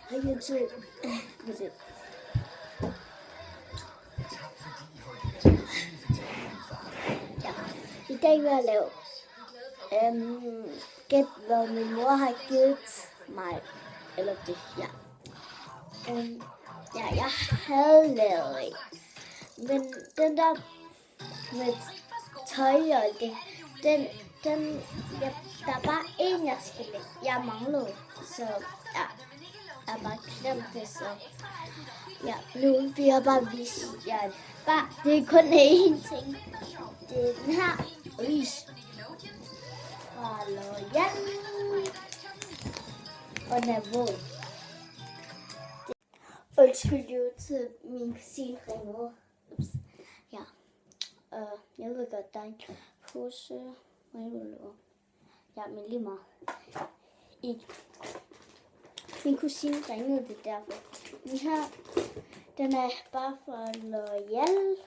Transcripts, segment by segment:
Hej YouTube. Ja, i dag vil jeg lave gæt, hvad min mor har givet mig. Eller det, ja. Ja, jeg havde lavet en. Men den der med tøj og det, ja, der var en, jeg manglede. Så ja, jeg bare glemt det, så ja, nu vil jeg bare vise jer det. Det er kun én ting. Det er den her. Fra L'Oreal. Og den er våd. Undskyld YouTube, min kusine ringede. Ja. Jeg ved godt, der er en pose. Ja, men lige meget. Min kusine ringede det derfor. Den her, den er bare fra L'Oreal.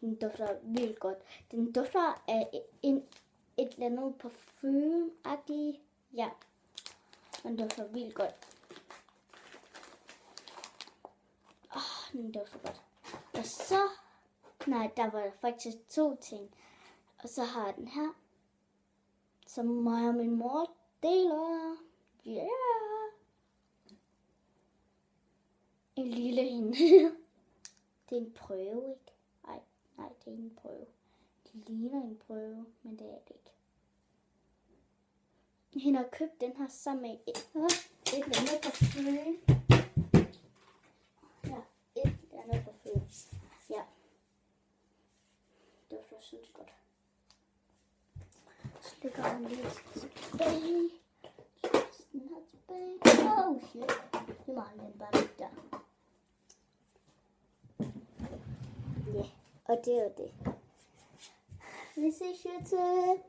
Den dufter vildt godt. Den dufter af et eller andet parfume-agtigt. Ja, den dufter vildt godt. Den dufter godt. Og så, nej, der var faktisk 2 ting. Og så har jeg den her, som mig og min mor deler. Ja. Yeah. En lille hende. Det er en prøve, ikke? Nej, det er ikke en prøve. Det ligner en prøve, men det er det ikke. Hende har købt den her sammen med et eller andet parfume. Ja, et eller andet parfume. Ja. Det var sådan godt. Så lægger jeg lige tilbage. Den her tilbage. Oh shit. Det må jeg den bare lidt der. Ja, og det er jo det. Vi ses YouTube.